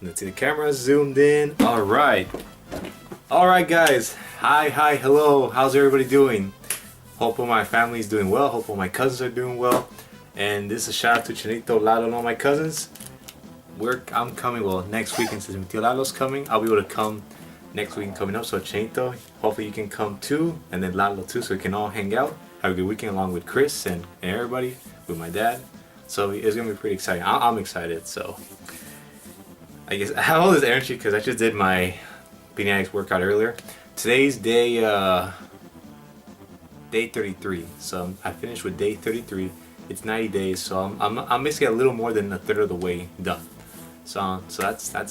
Let's see, the camera zoomed in. Alright, guys. Hi, hello. How's everybody doing? Hope all my family's doing well. Hope all my cousins are doing well. And this is a shout out to Chinito, Lalo, and all my cousins. I'm coming, well, next weekend since Tio Lalo's coming. I'll be able to come next weekend coming up. So Chinito, hopefully you can come too. And then Lalo too, so we can all hang out. Have a good weekend along with Chris and everybody, with my dad. So it's going to be pretty exciting. I'm excited, so. I guess I have all this energy because I just did my Pediatrics workout earlier. Today's day 33, so I finished with day 33. It's 90 days, so I'm basically a little more than a third of the way done. So that's good.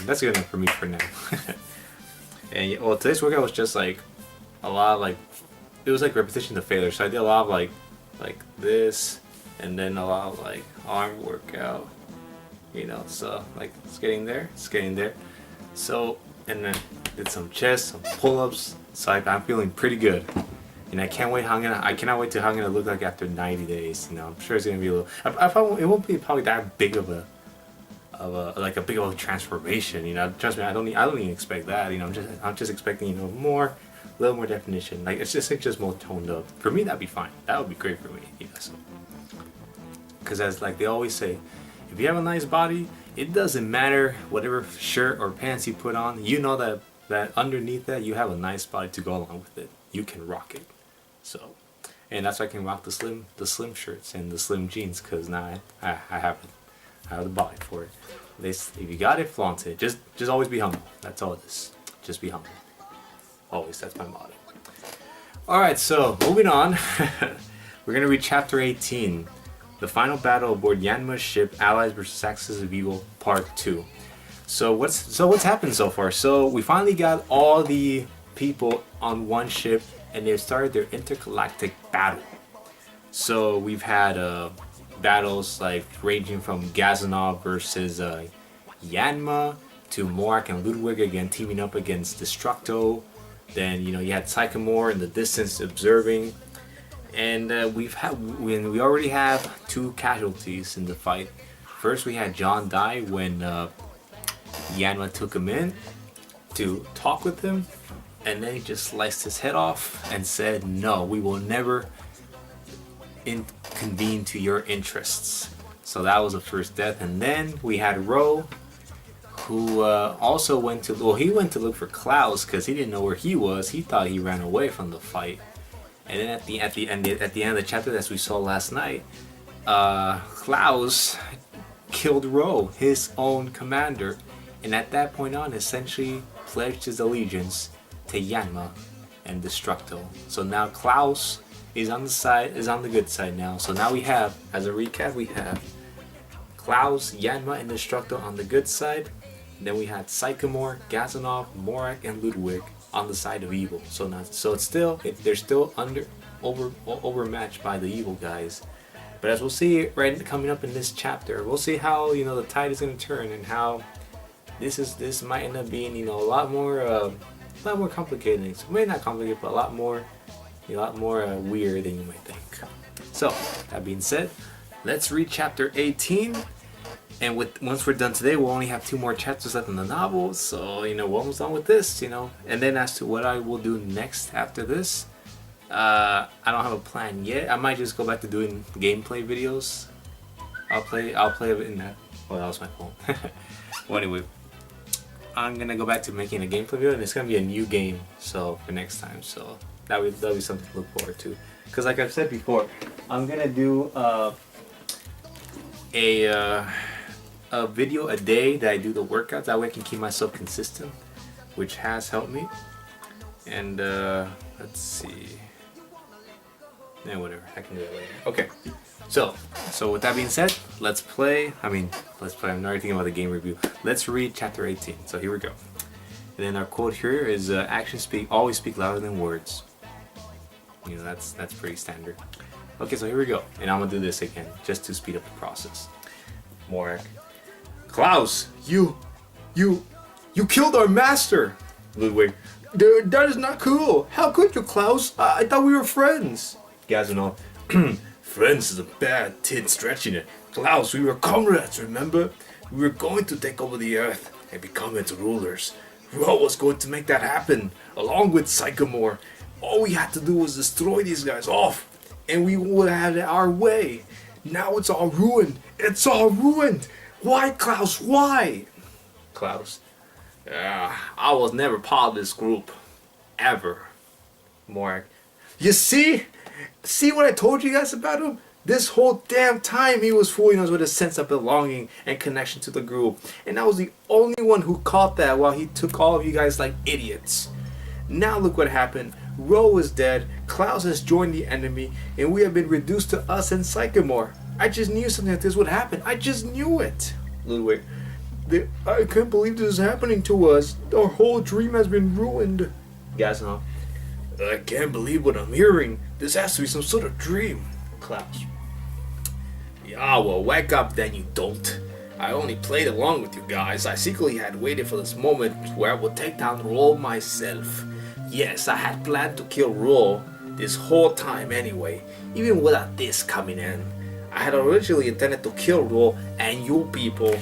That's good enough for me for now. And yeah, well, today's workout was just like a lot of like, it was like repetition to failure. So I did a lot of like this, and then a lot of like arm workout. You know, so like it's getting there. So, and then did some chest, some pull-ups. So I'm feeling pretty good, and I cannot wait to how I'm gonna look like after 90 days. You know, I'm sure it's gonna be a little. It won't be probably that big of a transformation. You know, trust me, I don't even expect that. You know, I'm just expecting, a little more definition. Like it's just more toned up. For me, that'd be fine. That would be great for me. You know, so. Because as like they always say, if you have a nice body, it doesn't matter whatever shirt or pants you put on. You know that underneath that you have a nice body to go along with it. You can rock it. So, and that's why I can rock the slim shirts and the slim jeans, because now I have the body for it. If you got it, flaunt it. Just always be humble. That's all it is. Just be humble. Always. That's my motto. All right. So moving on, we're gonna read chapter 18. The final battle aboard Yanma's ship, Allies vs. Axis of Evil, Part 2. So what's happened so far? So we finally got all the people on one ship, and they've started their intergalactic battle. So we've had battles like ranging from Gazanov versus Yanma to Morak and Ludwig again teaming up against Destructo. Then you had Sycamore in the distance observing. And we already have 2 casualties in the fight. First, we had John die when Yanma took him in to talk with him, and then he just sliced his head off and said, "No, we will never convene to your interests." So that was the first death. And then we had Ro, who also went to look for Klaus because he didn't know where he was. He thought he ran away from the fight. And then at the end of the chapter, as we saw last night, Klaus killed Ro, his own commander, and at that point on, essentially pledged his allegiance to Yanma and Destructo. So now Klaus is on the good side now. So now we have, as a recap, we have Klaus, Yanma, and Destructo on the good side. And then we had Sycamore, Gazanov, Morak, and Ludwig on the side of evil. They're still overmatched by the evil guys. But as we'll see coming up in this chapter, we'll see how the tide is going to turn, and how this might end up being a lot more complicated. Maybe not complicated, but a lot more weird than you might think. So that being said, let's read chapter 18. And once we're done today, we'll only have 2 more chapters left in the novel. So, we're almost done with this, And then as to what I will do next after this, I don't have a plan yet. I might just go back to doing gameplay videos. I'll play it in that. Well, that was my phone. Well, anyway, I'm going to go back to making a gameplay video, and it's going to be a new game, so for next time. So that'll be something to look forward to. Because like I've said before, I'm going to do a video a day that I do the workouts. That way I can keep myself consistent, which has helped me. And let's see. Yeah, whatever. I can do that later. Okay. So with that being said, let's play. I'm already thinking about the game review. Let's read chapter 18. So here we go. And then our quote here is actions always speak louder than words. That's pretty standard. Okay, so here we go. And I'm gonna do this again just to speed up the process. Morak. Klaus, you killed our master! Ludwig, that is not cool! How could you, Klaus? I thought we were friends! Gazanov, friends is a bad tin stretching it. Klaus, we were comrades, remember? We were going to take over the Earth and become its rulers. Ro was going to make that happen, along with Sycamore. All we had to do was destroy these guys off, and we would have it our way. Now it's all ruined. It's all ruined. Why, Klaus? Why? Klaus. I was never part of this group. Ever. Morag. You see? See what I told you guys about him? This whole damn time he was fooling us with a sense of belonging and connection to the group. And I was the only one who caught that while he took all of you guys like idiots. Now look what happened. Ro is dead, Klaus has joined the enemy, and we have been reduced to us and Sycamore. I just knew something like this would happen. I just knew it. Ludwig. I can't believe this is happening to us. Our whole dream has been ruined. Gasnov. I can't believe what I'm hearing. This has to be some sort of dream. Klaus. Yeah, well, wake up then, you dolt. I only played along with you guys. I secretly had waited for this moment where I would take down Ro myself. Yes, I had planned to kill Ro this whole time anyway, even without this coming in. I had originally intended to kill Ro and you people,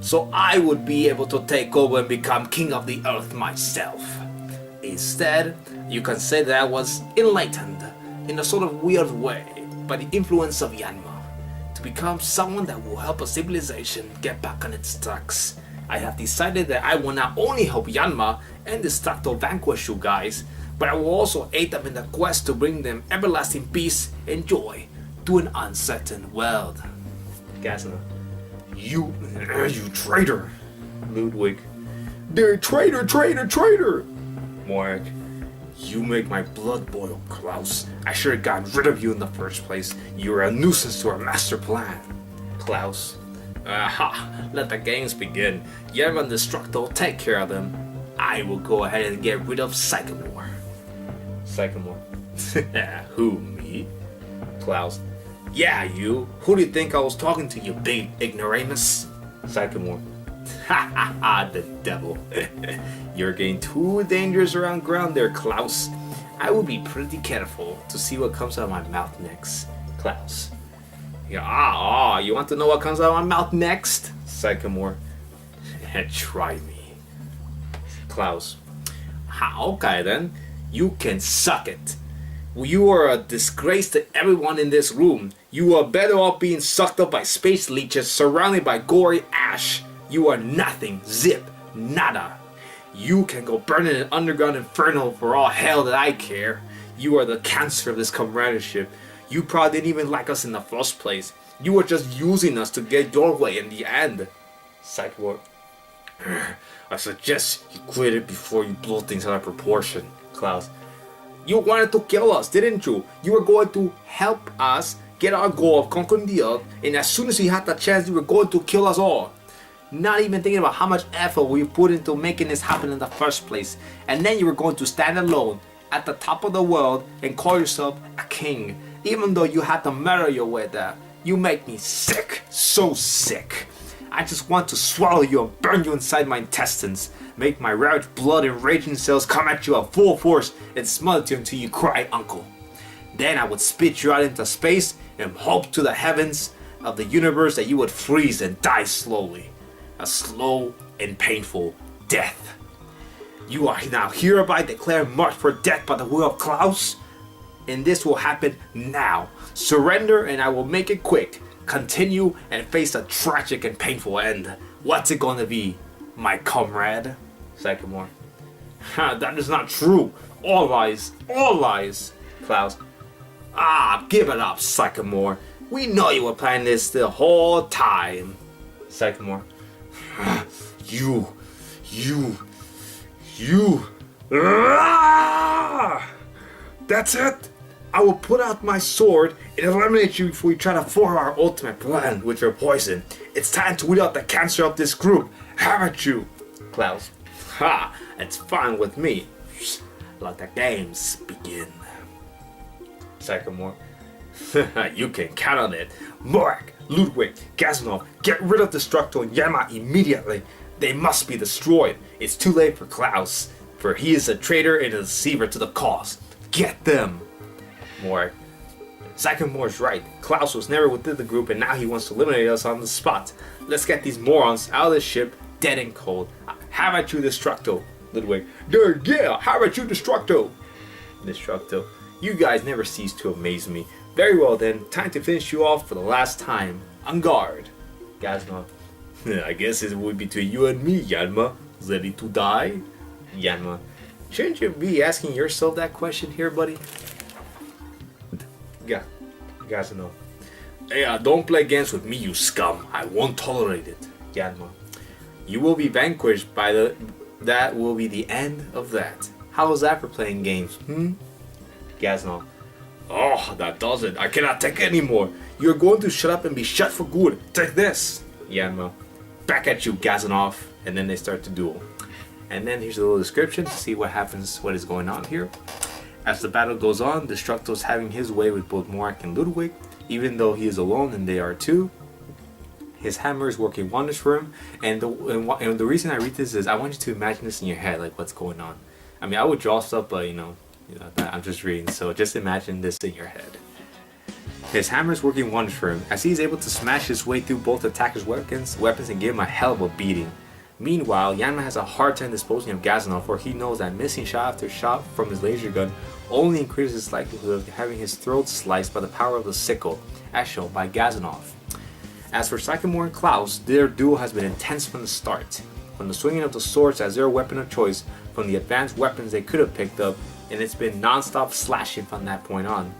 so I would be able to take over and become king of the earth myself. Instead, you can say that I was enlightened, in a sort of weird way, by the influence of Yanma, to become someone that will help a civilization get back on its tracks. I have decided that I will not only help Yanma and Destructo vanquish you guys, but I will also aid them in the quest to bring them everlasting peace and joy to an uncertain world. Gasna. You traitor. Ludwig. They're traitor. Morag. You make my blood boil, Klaus. I should have gotten rid of you in the first place. You're a nuisance to our master plan. Klaus. Aha, let the games begin. Yerma and Destructo will take care of them. I will go ahead and get rid of Sycamore. Sycamore. Who, me? Klaus. Yeah, you. Who do you think I was talking to, you big ignoramus? Sycamore. Ha ha ha, the devil. You're getting too dangerous around ground there, Klaus. I will be pretty careful to see what comes out of my mouth next. Klaus. Yeah, you want to know what comes out of my mouth next? Sycamore. Try me. Klaus. Okay then. You can suck it. You are a disgrace to everyone in this room. You are better off being sucked up by space leeches surrounded by gory ash. You are nothing. Zip. Nada. You can go burn in an underground inferno for all hell that I care. You are the cancer of this comradeship. You probably didn't even like us in the first place. You were just using us to get your way in the end. Psychward. I suggest you quit it before you blow things out of proportion. Klaus. You wanted to kill us, didn't you? You were going to help us get our goal of conquering the earth, and as soon as you had the chance, you were going to kill us all. Not even thinking about how much effort we put into making this happen in the first place. And then you were going to stand alone at the top of the world and call yourself a king, even though you had to murder your way there. You make me sick, so sick. I just want to swallow you and burn you inside my intestines. Make my ravaged blood and raging cells come at you at full force and smother you until you cry uncle. Then I would spit you out into space and hope to the heavens of the universe that you would freeze and die slowly. A slow and painful death. You are now hereby declared marked for death by the will of Klaus. And this will happen now. Surrender and I will make it quick. Continue and face a tragic and painful end. What's it gonna be, my comrade? Sycamore. That is not true. All lies. All lies. Klaus. Give it up, Sycamore. We know you were planning this the whole time. Sycamore. You. That's it. I will put out my sword and eliminate you before you try to foil our ultimate plan with your poison. It's time to weed out the cancer of this group. Haven't you? Klaus. It's fine with me. Let the games begin. Sycamore. You can count on it. Morag, Ludwig, Gazanov, get rid of Destructo and Yama immediately. They must be destroyed. It's too late for Klaus, for he is a traitor and a deceiver to the cause. Get them. Morag. Sycamore's right. Klaus was never within the group and now he wants to eliminate us on the spot. Let's get these morons out of the ship, dead and cold. How about you, Destructo? Ludwig. Yeah, how about you, Destructo? Destructo. You guys never cease to amaze me. Very well then, time to finish you off for the last time. On guard. Gazma. I guess it would be to you and me, Yanma. Ready to die? Yanma. Shouldn't you be asking yourself that question here, buddy? Yeah, Gazma. Hey, don't play games with me, you scum. I won't tolerate it. Yanma. You will be vanquished by the... That will be the end of that. How was that for playing games, Gazma. Oh, that does it. I cannot take anymore. You're going to shut up and be shut for good. Take this. Yanma. Back at you, Gazanov. And then they start to duel. And then here's a little description to see what happens, what is going on here. As the battle goes on, Destructo's having his way with both Morak and Ludwig. Even though he is alone and they are too. His hammer is working wonders for him. And the reason I read this is I want you to imagine this in your head, like what's going on. I mean, I would draw stuff, but you know, I'm just reading, so just imagine this in your head. His hammer is working wonders for him, as he is able to smash his way through both attackers' weapons and give him a hell of a beating. Meanwhile, Yanma has a hard time disposing of Gazanov, for he knows that missing shot after shot from his laser gun only increases his likelihood of having his throat sliced by the power of the sickle, as shown by Gazanov. As for Sycamore and Klaus, their duel has been intense from the start. From the swinging of the swords as their weapon of choice, from the advanced weapons they could have picked up, and it's been non-stop slashing from that point on.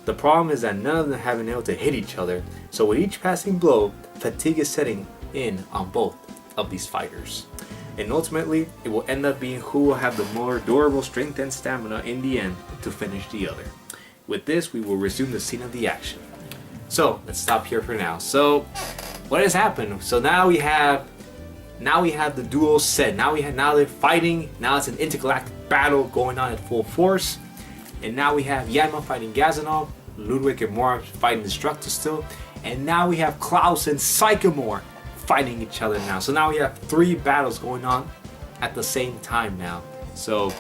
The problem is that none of them have been able to hit each other, so with each passing blow, fatigue is setting in on both of these fighters. And ultimately, it will end up being who will have the more durable strength and stamina in the end to finish the other. With this, we will resume the scene of the action. So, let's stop here for now. So, what has happened? So now we have the duel set. Now they're fighting. Now it's an intergalactic battle going on at full force. And now we have Yanma fighting Gazanov, Ludwig and Morak fighting Destructo still. And now we have Klaus and Sycamore fighting each other now. So now we have 3 battles going on at the same time now. So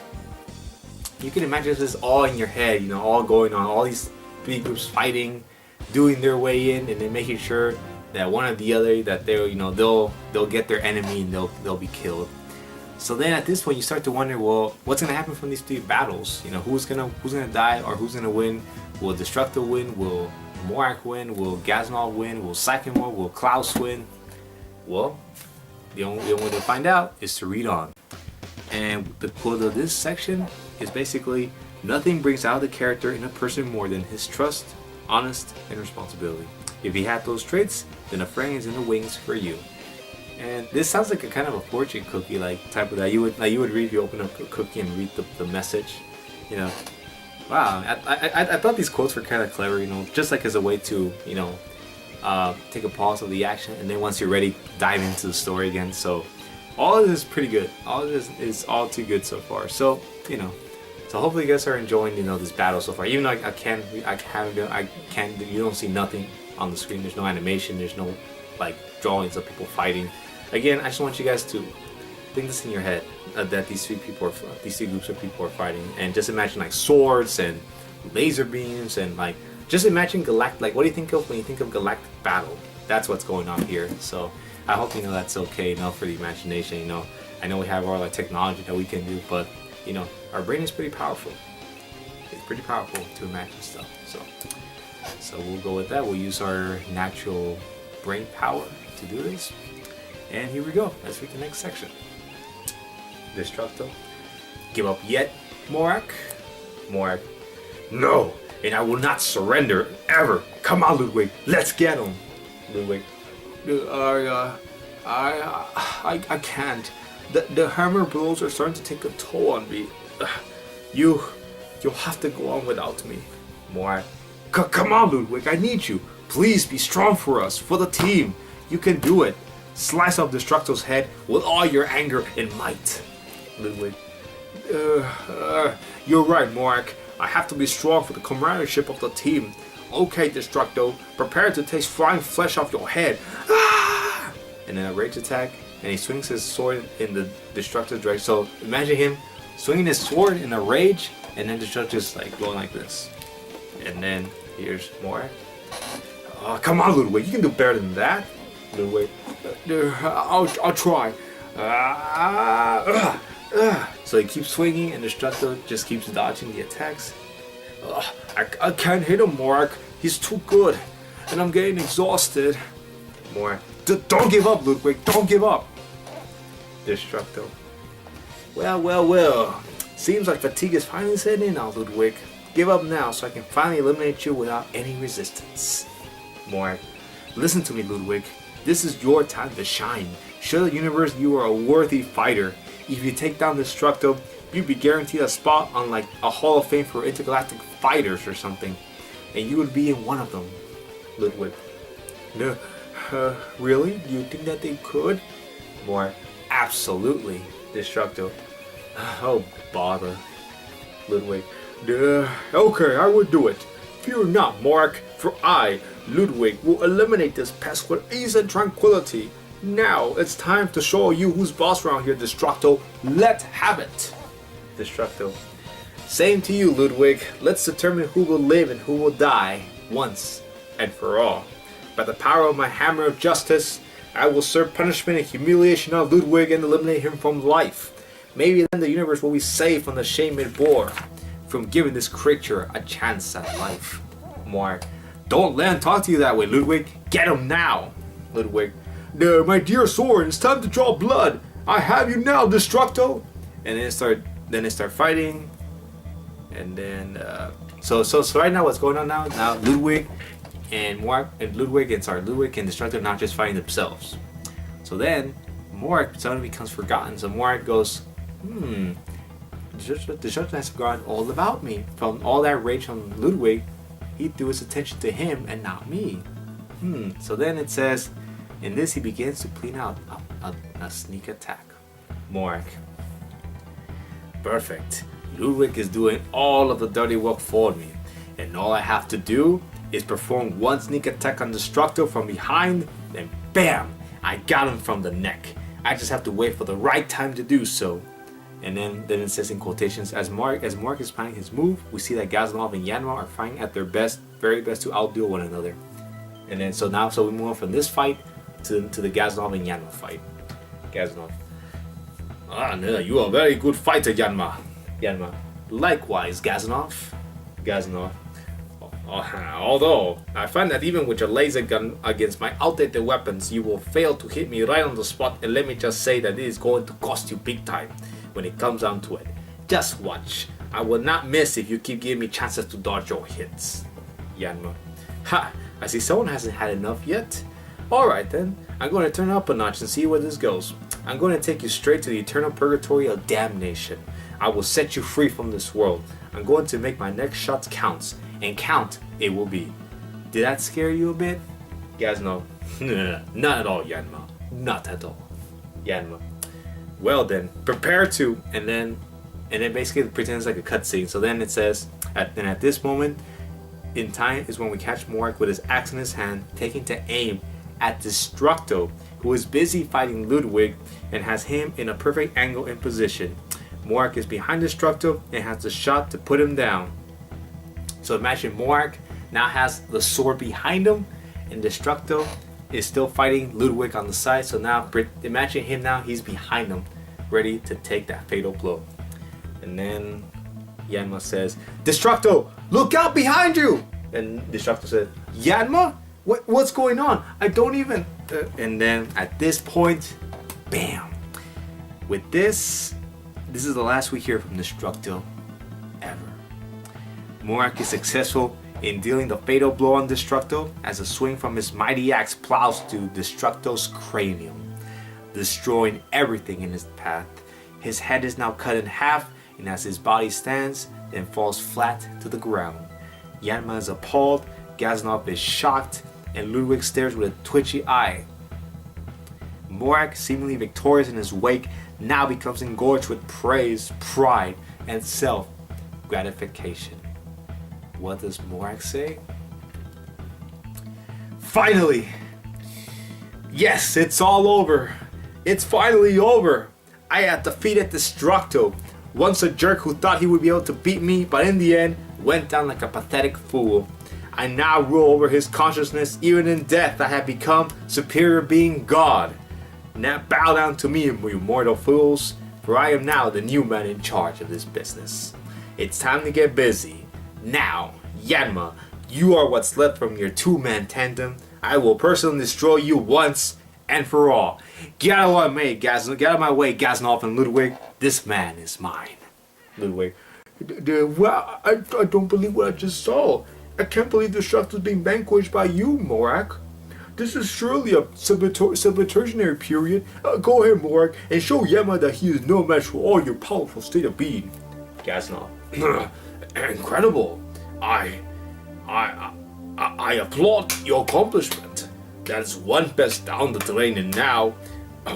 you can imagine this all in your head, you know, all going on, all these 3 groups fighting, doing their way in, and then making sure that one or the other, that they'll get their enemy and they'll be killed. So then at this point you start to wonder, well, what's gonna happen from these 3 battles? You know, who's gonna die or who's gonna win? Will Destructo win? Will Morak win? Will Gazanov win? Will Sycamore? Will Klaus win? Well, the only way to find out is to read on. And the quote of this section is basically, nothing brings out the character in a person more than his trust, honest, and responsibility. If he had those traits, then a friend is in the wings for you. And this sounds like a kind of a fortune cookie like type of that you would read if you open up a cookie and read the message. You know, wow. I thought these quotes were kind of clever. You know, just like as a way to take a pause of the action, and then once you're ready, dive into the story again. So all of this is pretty good. All of this is all too good so far. So so hopefully you guys are enjoying this battle so far. Even though you don't see nothing on the screen. There's no animation. There's no like drawings of people fighting. Again, I just want you guys to think this in your head, that these 3 groups of people are fighting, and just imagine like swords and laser beams and like just imagine galactic. Like, what do you think of when you think of galactic battle? That's what's going on here. So I hope that's okay enough for the imagination. I know we have all the technology that we can do, but our brain is pretty powerful. It's pretty powerful to imagine stuff. So we'll go with that. We'll use our natural brain power to do this. And here we go. Let's read the next section. Destructo. Give up yet, Morak? Morak. No, and I will not surrender ever. Come on, Ludwig. Let's get him. Ludwig. I can't. The hammer blows are starting to take a toll on me. You'll have to go on without me. Morak. Come on, Ludwig. I need you. Please be strong for us, for the team. You can do it. Slice off Destructo's head with all your anger and might. Ludwig. You're right, Morak. I have to be strong for the comradeship of the team. Okay, Destructo, prepare to taste flying flesh off your head. Ah! And then a rage attack, and he swings his sword in the Destructo's direction. So imagine him swinging his sword in a rage, and then Destructo's like going like this. And then Here's Morak. Oh, come on, Ludwig. You can do better than that. Ludwig. I'll try. So he keeps swinging, and Destructo just keeps dodging the attacks. I can't hit him, Morak. He's too good, and I'm getting exhausted. Morak. Don't give up, Ludwig. Don't give up. Destructo. Well. Seems like fatigue is finally setting in now, Ludwig. Give up now so I can finally eliminate you without any resistance. Morak. Listen to me, Ludwig. This is your time to shine. Show the universe you are a worthy fighter. If you take down Destructo, you'd be guaranteed a spot on like a Hall of Fame for intergalactic fighters or something. And you would be in one of them. Ludwig. No, really? Do you think that they could? Morak. Absolutely. Destructo. Oh, bother. Ludwig. Okay, I will do it. Fear not, Morak, for I, Ludwig, will eliminate this pest with ease and tranquility. Now, it's time to show you who's boss around here, Destructo. Let's have it. Destructo. Same to you, Ludwig. Let's determine who will live and who will die, once and for all. By the power of my hammer of justice, I will serve punishment and humiliation on Ludwig and eliminate him from life. Maybe then the universe will be safe from the shame it bore, from giving this creature a chance at life. Morak. Don't let him talk to you that way, Ludwig. Get him now. Ludwig. No, my dear Soren, it's time to draw blood. I have you now, Destructo. And then they start fighting. And then so right now what's going on now? Now Ludwig and Ludwig and Destructo are not just fighting themselves. So then Morak suddenly becomes forgotten. So Morak goes, Destructo has forgotten all about me. From all that rage from Ludwig, he threw his attention to him and not me. So then it says, in this he begins to plan out a sneak attack. Morak. Perfect. Ludwig is doing all of the dirty work for me. And all I have to do is perform one sneak attack on Destructo from behind, then BAM! I got him from the neck. I just have to wait for the right time to do so. And then it says in quotations, as Morak is planning his move, we see that Gazanov and Yanma are fighting at their very best to outduel one another. And then so we move on from this fight to the Gazanov and Yanma fight. Gazanov. No, you are a very good fighter, Yanma. Yanma. Likewise, Gazanov. Gazanov. Although I find that even with your laser gun against my outdated weapons, you will fail to hit me right on the spot, and let me just say that it is going to cost you big time when it comes down to it. Just watch. I will not miss if you keep giving me chances to dodge your hits. Yanma. Ha! I see someone hasn't had enough yet. Alright then, I'm going to turn up a notch and see where this goes. I'm going to take you straight to the eternal purgatory of damnation. I will set you free from this world. I'm going to make my next shots count, and count it will be. Did that scare you a bit? Gazanov. Not at all, Yanma. Not at all. Yanma. Well then, prepare to, and then basically it pretends like a cutscene. So then it says, at this moment in time is when we catch Morak with his axe in his hand, taking to aim at Destructo, who is busy fighting Ludwig and has him in a perfect angle and position. Morak is behind Destructo and has the shot to put him down. So imagine Morak now has the sword behind him, and Destructo is still fighting Ludwig on the side. So now imagine him now, he's behind him, ready to take that fatal blow. And then Yanma says, Destructo, look out behind you! And Destructo said, Yanma? What's going on? I don't even... And then at this point, bam! With this is the last we hear from Destructo ever. Morak is successful in dealing the fatal blow on Destructo as a swing from his mighty axe plows to Destructo's cranium, destroying everything in his path. His head is now cut in half, and as his body stands, then falls flat to the ground. Yanma is appalled, Gazanov is shocked, and Ludwig stares with a twitchy eye. Morak, seemingly victorious in his wake, now becomes engorged with praise, pride, and self-gratification. What does Morak say? Finally! Yes, it's all over! It's finally over! I had defeated Destructo, once a jerk who thought he would be able to beat me, but in the end, went down like a pathetic fool. I now rule over his consciousness. Even in death, I have become superior being God. Now bow down to me, you mortal fools, for I am now the new man in charge of this business. It's time to get busy. Now, Yanma, you are what's left from your two-man tandem. I will personally destroy you once and for all. Get out of my way, Gazanov and Ludwig. This man is mine. Ludwig. Well, I don't believe what I just saw. I can't believe the Destructor is being vanquished by you, Morak. This is surely a subterranean period. Go ahead, Morak, and show Yama that he is no match for all your powerful state of being. Gazanov. Incredible. I applaud your accomplishment. That's one best down the drain, and now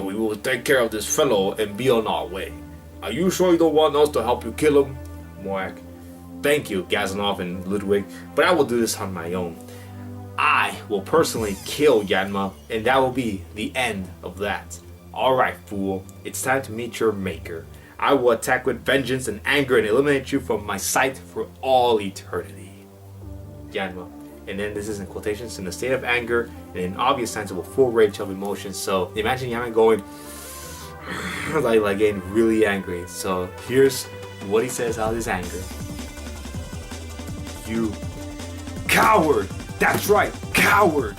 we will take care of this fellow and be on our way. Are you sure you don't want us to help you kill him? Morak. Thank you, Gazanov and Ludwig, but I will do this on my own. I will personally kill Yanma, and that will be the end of that. Alright, fool. It's time to meet your maker. I will attack with vengeance and anger and eliminate you from my sight for all eternity. Yanma. And then this is in quotations, in a state of anger and in obvious signs of a full range of emotions. So imagine Yanma going like getting really angry. So here's what he says out of his anger. You coward! That's right, coward!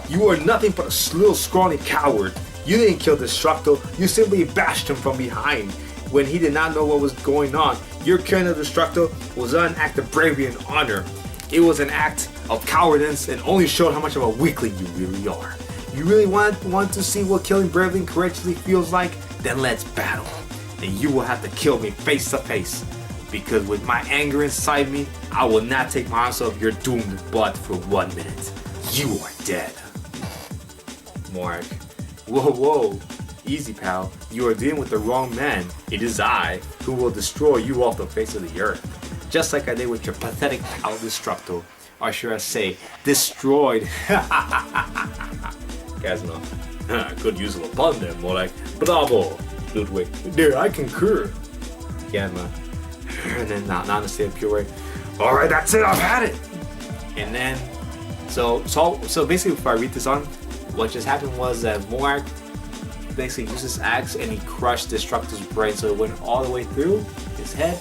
You are nothing but a little scrawny coward. You didn't kill Destructo, you simply bashed him from behind when he did not know what was going on. Your killing of Destructo was not an act of bravery and honor. It was an act of cowardice and only showed how much of a weakling you really are. You really want to see what killing bravely and courageously feels like? Then let's battle. And you will have to kill me face to face. Because with my anger inside me, I will not take my eyes off your doomed blood for 1 minute. You are dead. Morak. Whoa. Easy, pal. You are dealing with the wrong man. It is I who will destroy you off the face of the earth. Just like I did with your pathetic pal Destructo. Or should I say, destroyed. Gazanov. Good use of a pun there, Morak. Bravo, Ludwig. There, I concur. Yanma. And then not in a state of pure way. Alright, that's it, I've had it! And then, so basically before I read this on, what just happened was that Morak basically used his axe and he crushed Destructo's brain, so it went all the way through his head,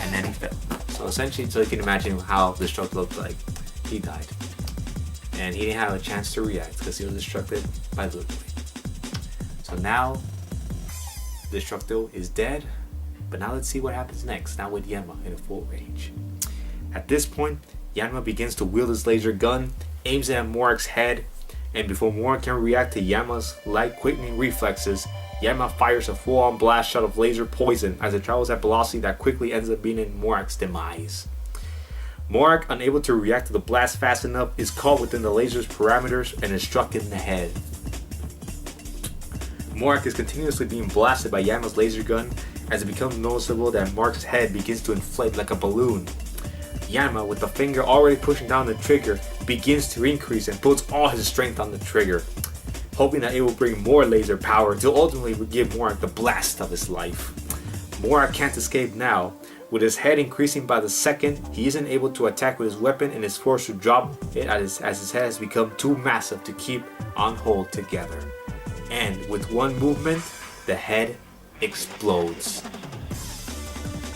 and then he fell. So essentially, so you can imagine how Destructo looked like. He died. And he didn't have a chance to react because he was destructed by Ludwig. So now, Destructo is dead. But now let's see what happens next, now with Yanma in a full rage. At this point, Yanma begins to wield his laser gun, aims it at Morak's head, and before Morak can react to Yanma's light quickening reflexes, Yanma fires a full-on blast shot of laser poison as it travels at velocity that quickly ends up being in Morak's demise. Morak, unable to react to the blast fast enough, is caught within the laser's parameters and is struck in the head. Morak is continuously being blasted by Yanma's laser gun as it becomes noticeable that Morak's head begins to inflate like a balloon. Yanma, with the finger already pushing down the trigger, begins to increase and puts all his strength on the trigger, hoping that it will bring more laser power to ultimately give Morak the blast of his life. Morak can't escape now. With his head increasing by the second, he isn't able to attack with his weapon and is forced to drop it as his head has become too massive to keep on hold together. And with one movement, the head explodes.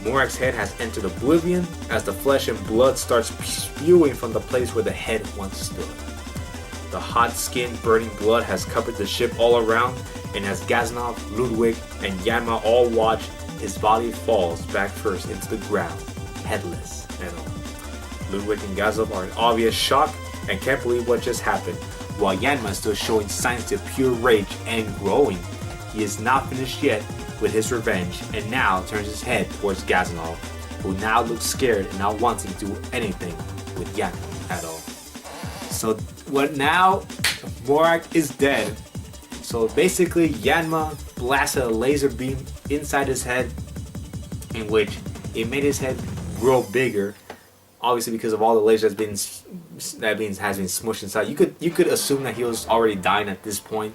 Morak's head has entered oblivion as the flesh and blood starts spewing from the place where the head once stood. The hot skin burning blood has covered the ship all around, and as Gazanov, Ludwig, and Yanma all watch, his body falls back first into the ground, headless and all. Ludwig and Gazanov are in obvious shock and can't believe what just happened, while Yanma is still showing signs of pure rage and growing. He is not finished yet with his revenge, and now turns his head towards Gazanov, who now looks scared and not wanting to do anything with Yanma at all. So what now? Morak is dead. So basically Yanma blasted a laser beam inside his head, in which it made his head grow bigger, obviously because of all the laser that has been smushed inside. You could assume that he was already dying at this point.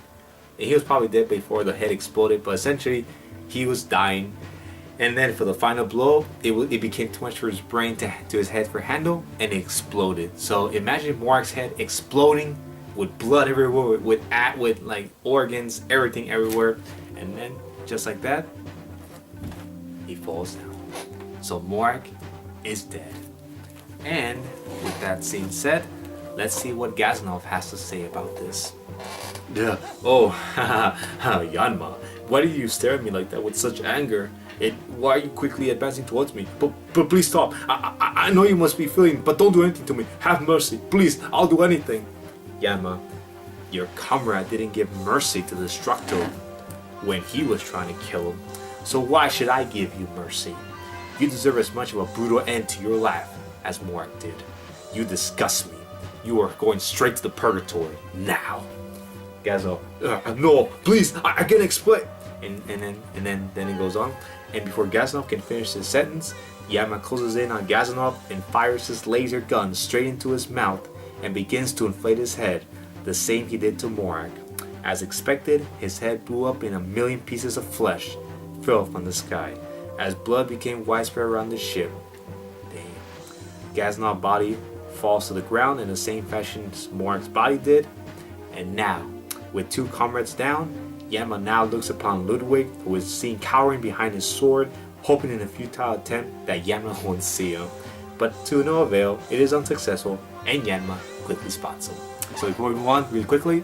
And he was probably dead before the head exploded, but essentially he was dying. And then for the final blow, it became too much for his brain to his head for handle, and it exploded. So imagine Morak's head exploding with blood everywhere, with like organs, everything everywhere, and then just like that, he falls down. So Morak is dead. And with that scene said, let's see what Gazanov has to say about this. Yeah. Oh, Yanma, why do you stare at me like that with such anger? Why are you quickly advancing towards me? But please stop. I know you must be feeling, but don't do anything to me. Have mercy, please. I'll do anything. Yanma, your comrade didn't give mercy to the Destructo when he was trying to kill him. So why should I give you mercy? You deserve as much of a brutal end to your life as Morak did. You disgust me. You are going straight to the purgatory now. Gazo, no, please, I can explain. And then it goes on. And before Gazanov can finish his sentence, Yanma closes in on Gazanov and fires his laser gun straight into his mouth and begins to inflate his head, the same he did to Morak. As expected, his head blew up in a million pieces of flesh fell from the sky, as blood became widespread around the ship. Damn. Gazanov's body falls to the ground in the same fashion as Morak's body did. And now, with two comrades down, Yanma now looks upon Ludwig, who is seen cowering behind his sword, hoping in a futile attempt that Yanma won't see him. But to no avail, it is unsuccessful, and Yanma quickly spots him. So before we move on, really quickly,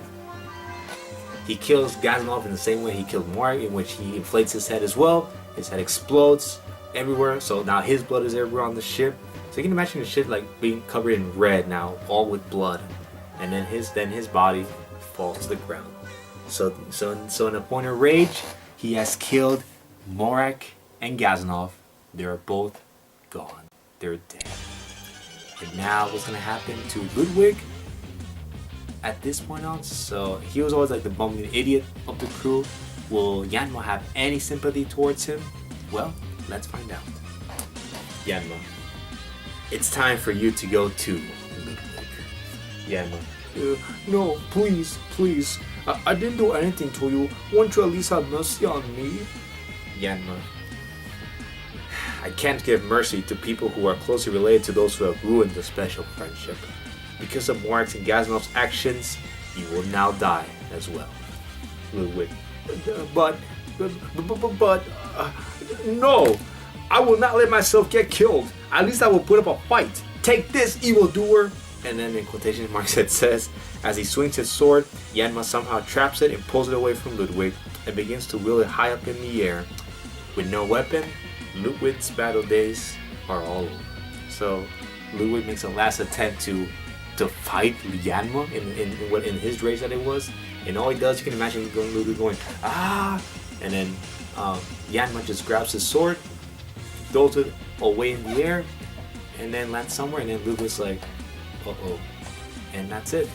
he kills Gazanov in the same way he killed Morak, in which he inflates his head as well. His head explodes everywhere, so now his blood is everywhere on the ship. So you can imagine the ship like being covered in red now, all with blood. And then his body falls to the ground. So in a point of rage, he has killed Morak and Gazanov. They're both gone. They're dead. And now what's gonna happen to Ludwig at this point on? So he was always like the bumbling idiot of the crew. Will Yanma have any sympathy towards him? Well, let's find out. Yanma, it's time for you to go too, Ludwig. Yanma, no, please. I didn't do anything to you. Won't you at least have mercy on me? Yanma, I can't give mercy to people who are closely related to those who have ruined the special friendship. Because of Morak's and Gazanov's actions, you will now die as well. Ludwig, but no! I will not let myself get killed. At least I will put up a fight. Take this, evildoer! And then in quotation marks it says, as he swings his sword, Yanma somehow traps it and pulls it away from Ludwig and begins to wheel it high up in the air. With no weapon, Ludwig's battle days are all over. So Ludwig makes a last attempt to fight Yanma in his rage that it was, and all he does, you can imagine Ludwig going ah, and then Yanma just grabs his sword, throws it away in the air, and then lands somewhere, and then Ludwig's like, uh-oh, and that's it.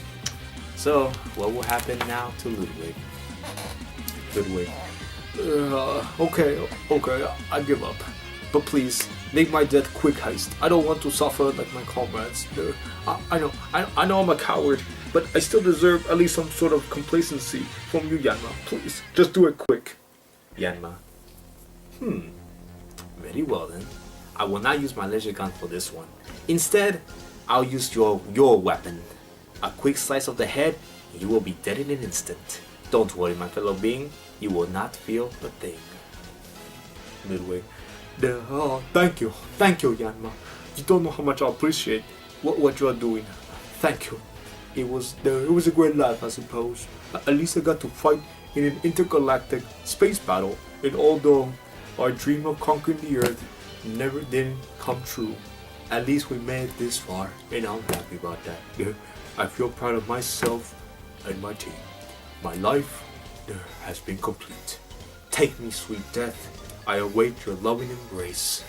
So what will happen now to Ludwig? Ludwig, okay, I give up. But please, make my death quick heist. I don't want to suffer like my comrades. I know I'm a coward, but I still deserve at least some sort of complacency from you, Yanma. Please, just do it quick. Yanma, very well then. I will not use my laser gun for this one. Instead, I'll use your weapon. A quick slice of the head, and you will be dead in an instant. Don't worry, my fellow being, you will not feel a thing. Ludwig, thank you, Yanma. You don't know how much I appreciate what you are doing. Thank you. It was a great life, I suppose. At least I got to fight in an intergalactic space battle, and although our dream of conquering the Earth never didn't come true, at least we made it this far, and I'm happy about that. I feel proud of myself and my team. My life has been complete. Take me, sweet death. I await your loving embrace.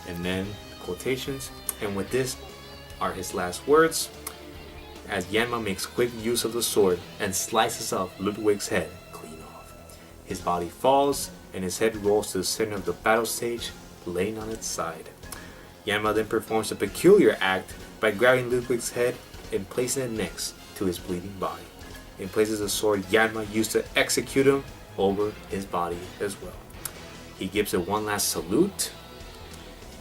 And then quotations, and with this are his last words, as Yanma makes quick use of the sword and slices off Ludwig's head clean off. His body falls, and his head rolls to the center of the battle stage, laying on its side. Yanma then performs a peculiar act by grabbing Ludwig's head and placing it next to his bleeding body, and places the sword Yanma used to execute him over his body as well. He gives it one last salute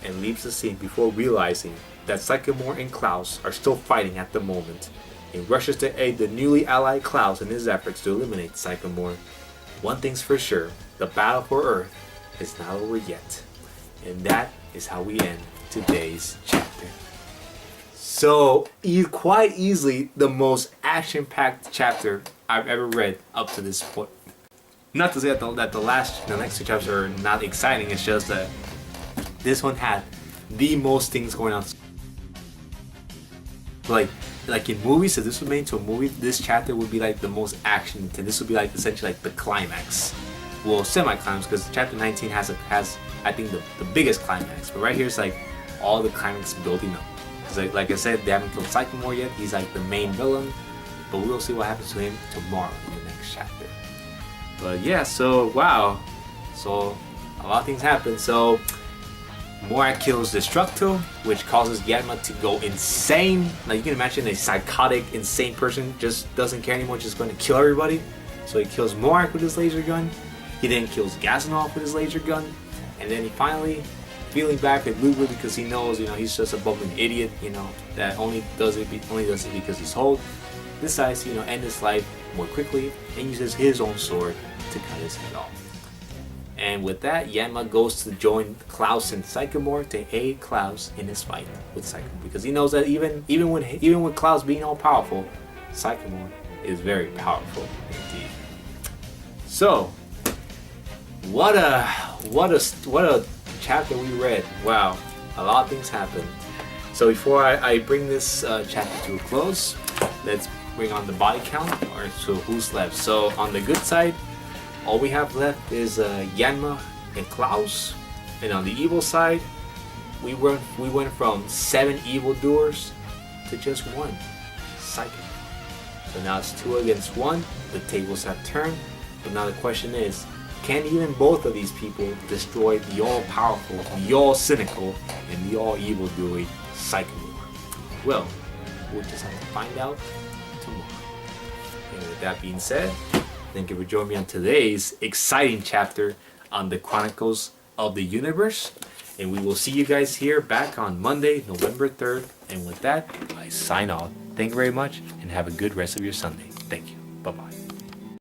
and leaves the scene before realizing that Sycamore and Klaus are still fighting at the moment. He rushes to aid the newly allied Klaus in his efforts to eliminate Sycamore. One thing's for sure, the battle for Earth is not over yet. And that is how we end today's chapter. So, quite easily the most action-packed chapter I've ever read up to this point. Not to say that the next two chapters are not exciting, it's just that this one had the most things going on. Like in movies, if this was made into a movie, this chapter would be like the most action, and this would be like essentially like the climax. Well, semi-climax, because chapter 19 has I think the biggest climax. But right here it's like all the climax building up. Because like I said, they haven't killed Sycamore yet. He's like the main villain, but we'll see what happens to him tomorrow in the next chapter. But yeah, so wow, so a lot of things happen. So Morak kills Destructo, which causes Yanma to go insane. Like you can imagine a psychotic, insane person just doesn't care anymore, just going to kill everybody. So he kills Morak with his laser gun. He then kills Gazanov with his laser gun, and then he finally, feeling back at Ludwig because he knows, he's just a bumbling idiot, that only does it because he's told, decides to, end his life more quickly and uses his own sword to cut his head off. And with that, Yanma goes to join Klaus and Sycamore to aid Klaus in his fight with Sycamore, because he knows that even with Klaus being all powerful, Sycamore is very powerful indeed. So, what a chapter we read. Wow, a lot of things happened. So before I bring this chapter to a close, let's bring on the body count, or so who's left. So on the good side, all we have left is Yanma and Klaus, and on the evil side, we went from 7 evildoers to just 1, Sycamore. So now it's 2 against 1. The tables have turned, but now the question is, can even both of these people destroy the all-powerful, the all-cynical, and the all-evil-doing Sycamore? Well, we'll just have to find out tomorrow. And with that being said, thank you for joining me on today's exciting chapter on the Chronicles of the Universe. And we will see you guys here back on Monday, November 3rd. And with that, I sign off. Thank you very much, and have a good rest of your Sunday. Thank you. Bye-bye.